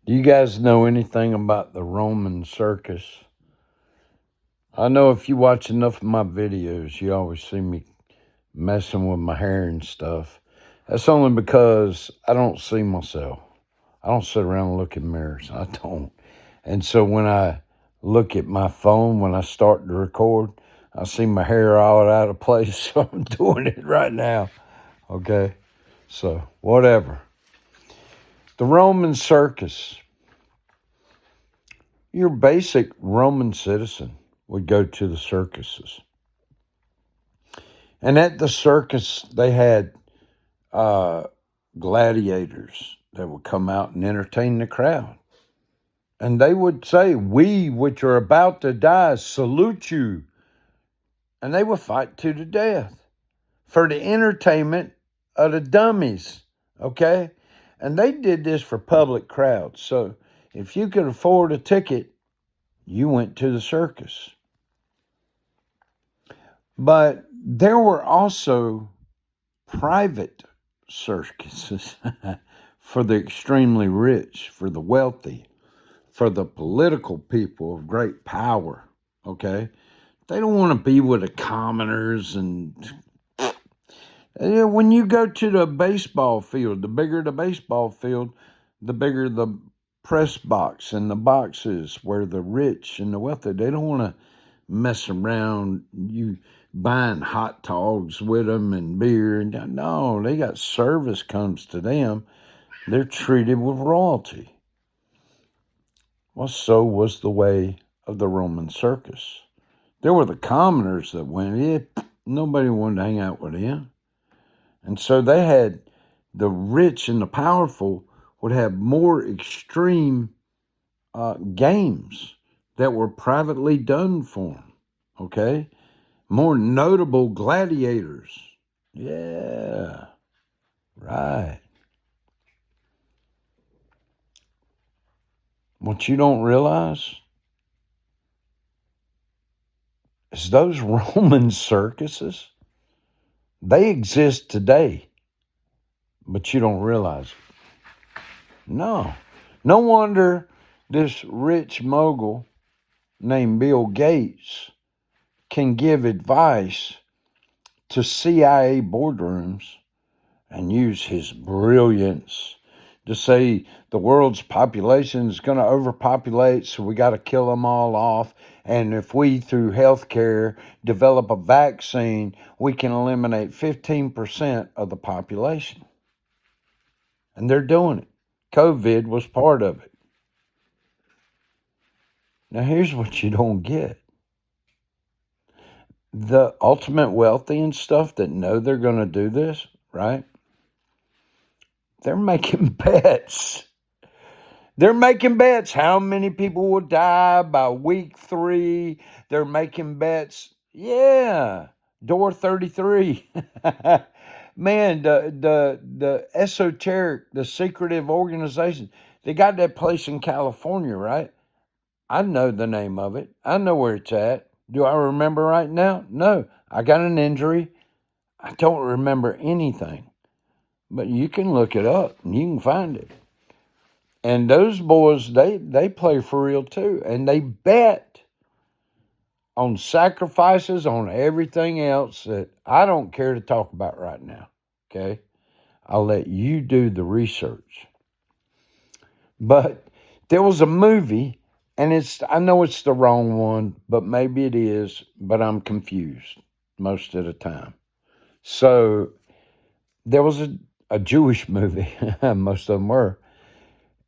Do you guys know anything about the Roman Circus? I know if you watch enough of my videos, you always see me messing with my hair and stuff. That's only because I don't see myself. I don't sit around and look in mirrors. I don't. And so when I look at my phone, when I start to record, I see my hair all out of place. So I'm doing it right now. Okay? So, whatever. The Roman Circus. Your basic Roman citizen would go to the circuses. And at the circus, they had gladiators that would come out and entertain the crowd. And they would say, "We, which are about to die, salute you." And they would fight to the death for the entertainment of the dummies, okay? And they did this for public crowds. So if you could afford a ticket, you went to the circus. But there were also private circuses for the extremely rich, for the wealthy, for the political people of great power, okay? They don't want to be with the commoners. And when you go to the baseball field, the bigger the baseball field, the bigger the press box and the boxes where the rich and the wealthy, they don't want to mess around you buying hot dogs with them and beer. No, they got service comes to them. They're treated with royalty. Well, so was the way of the Roman circus. There were the commoners that went, nobody wanted to hang out with them. And so they had the rich and the powerful would have more extreme games that were privately done for them, okay? More notable gladiators. Yeah, right. What you don't realize is those Roman circuses, they exist today, but you don't realize it. No. No wonder this rich mogul named Bill Gates can give advice to CIA boardrooms and use his brilliance to say the world's population is going to overpopulate, so we got to kill them all off. And if we, through healthcare, develop a vaccine, we can eliminate 15% of the population. And they're doing it. COVID was part of it. Now, here's what you don't get. The ultimate wealthy and stuff that know they're going to do this, right? They're making bets. They're making bets how many people will die by week 3. They're making bets. Yeah, door 33. Man, the esoteric, the secretive organization, they got that place in California, right? I know the name of it. I know where it's at. Do I remember right now? No. I got an injury. I don't remember anything. But you can look it up and you can find it. And those boys, they play for real too. And they bet on sacrifices, on everything else that I don't care to talk about right now. Okay? I'll let you do the research. But there was a movie, and I know it's the wrong one, but maybe it is, but I'm confused most of the time. So there was a Jewish movie, most of them were.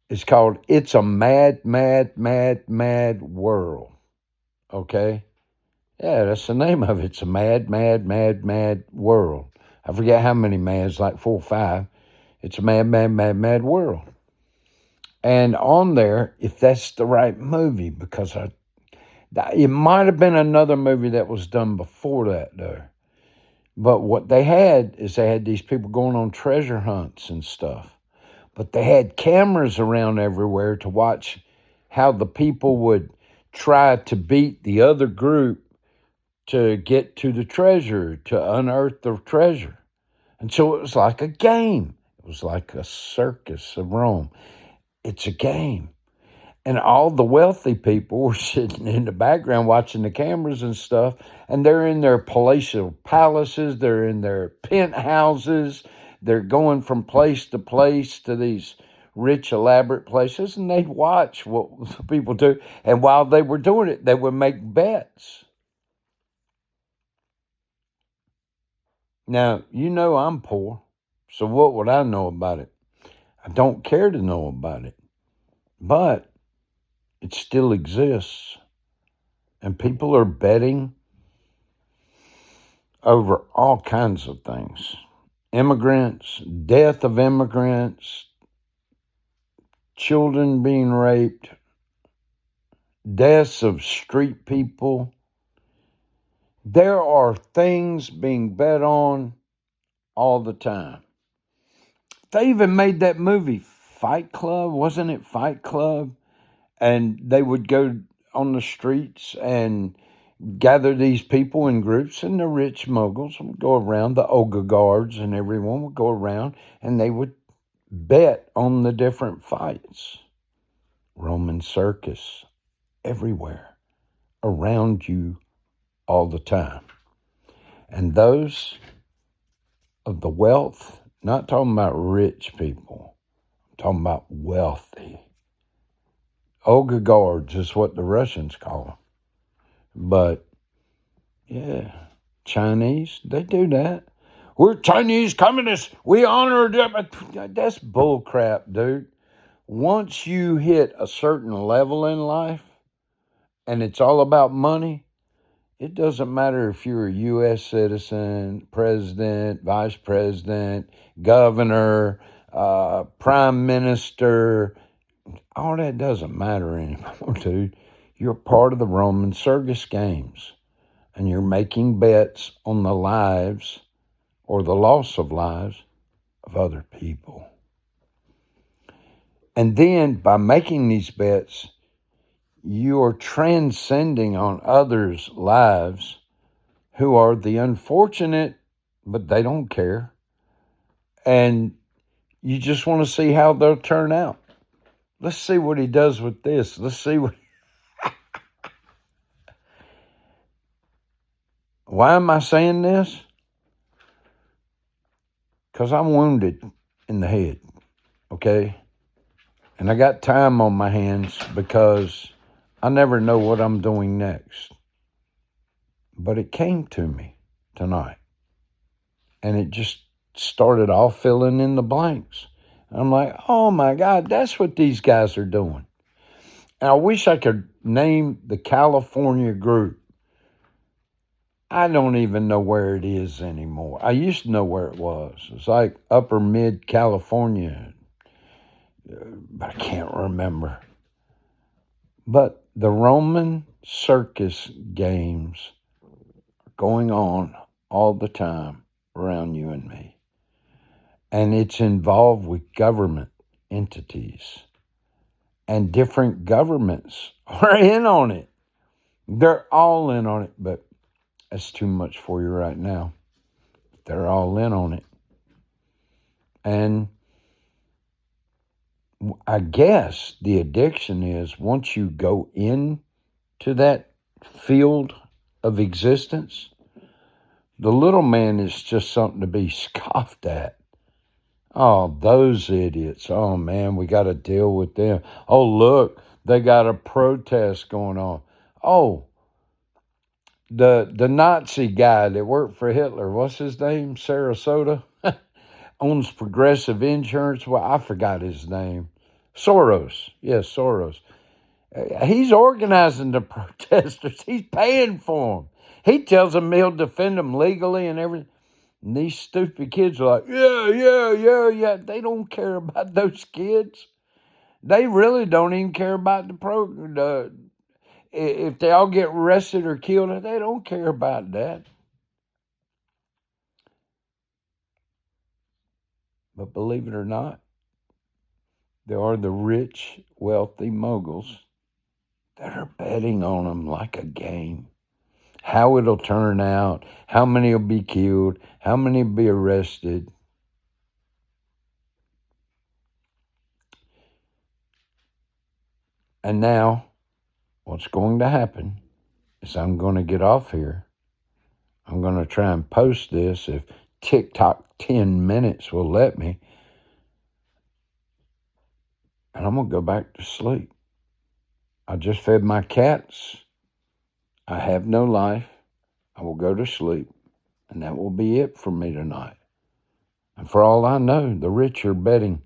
It's called It's a Mad, Mad, Mad, Mad World. Okay? Yeah, that's the name of it. It's a Mad, Mad, Mad, Mad World. I forget how many mads, like 4 or 5. It's a Mad, Mad, Mad, Mad World. And on there, if that's the right movie, because it might have been another movie that was done before that, though. But what they had is they had these people going on treasure hunts and stuff. But they had cameras around everywhere to watch how the people would try to beat the other group to get to the treasure, to unearth the treasure. And so it was like a game. It was like a circus of Rome. It's a game. And all the wealthy people were sitting in the background watching the cameras and stuff. And they're in their palatial palaces. They're in their penthouses. They're going from place to these rich, elaborate places. And they'd watch what people do. And while they were doing it, they would make bets. Now, you know I'm poor. So what would I know about it? I don't care to know about it. But it still exists. And people are betting over all kinds of things. Immigrants, death of immigrants, children being raped, deaths of street people. There are things being bet on all the time. They even made that movie, Fight Club, wasn't it Fight Club? And they would go on the streets and gather these people in groups, and the rich moguls would go around, the oligarchs and everyone would go around, and they would bet on the different fights. Roman Circus, everywhere, around you all the time. And those of the wealth, not talking about rich people, I'm talking about wealthy. Oligarchs is what the Russians call them. But, yeah, Chinese, they do that. We're Chinese communists. We honor them. That's bull crap, dude. Once you hit a certain level in life and it's all about money, it doesn't matter if you're a U.S. citizen, president, vice president, governor, prime minister. All that doesn't matter anymore, dude. You're part of the Roman Circus games, and you're making bets on the lives or the loss of lives of other people. And then by making these bets, you are transcending on others' lives who are the unfortunate, but they don't care. And you just want to see how they'll turn out. Let's see what he does with this. Let's see what. Why am I saying this? Because I'm wounded in the head, okay? And I got time on my hands because I never know what I'm doing next. But it came to me tonight. And it just started all filling in the blanks. I'm like, oh my God, that's what these guys are doing. And I wish I could name the California group. I don't even know where it is anymore. I used to know where it was. It's like upper mid California, but I can't remember. But the Roman Circus games are going on all the time around you and me. And it's involved with government entities. And different governments are in on it. They're all in on it, but that's too much for you right now. They're all in on it. And I guess the addiction is once you go into that field of existence, the little man is just something to be scoffed at. Oh, those idiots. Oh, man, we got to deal with them. Oh, look, they got a protest going on. Oh, the Nazi guy that worked for Hitler, what's his name? Sarasota? Owns Progressive Insurance. Well, I forgot his name. Soros. Yes, Soros. He's organizing the protesters. He's paying for them. He tells them he'll defend them legally and everything. And these stupid kids are like, yeah. They don't care about those kids. They really don't even care about the program. If they all get arrested or killed, they don't care about that. But believe it or not, there are the rich, wealthy moguls that are betting on them like a game. How it'll turn out, how many will be killed, how many will be arrested. And now, what's going to happen is I'm going to get off here. I'm going to try and post this if TikTok 10 minutes will let me. And I'm going to go back to sleep. I just fed my cats. I have no life. I will go to sleep. And that will be it for me tonight. And for all I know, the rich are betting.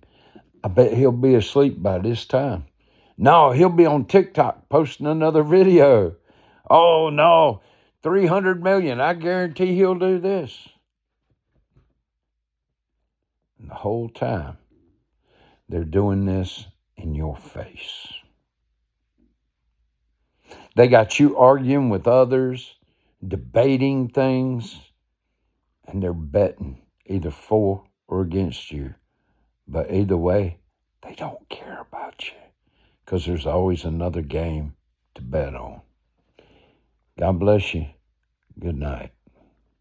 I bet he'll be asleep by this time. No, he'll be on TikTok posting another video. Oh, no, 300 million. I guarantee he'll do this. And the whole time, they're doing this in your face. They got you arguing with others, debating things, and they're betting either for or against you. But either way, they don't care about you because there's always another game to bet on. God bless you. Good night.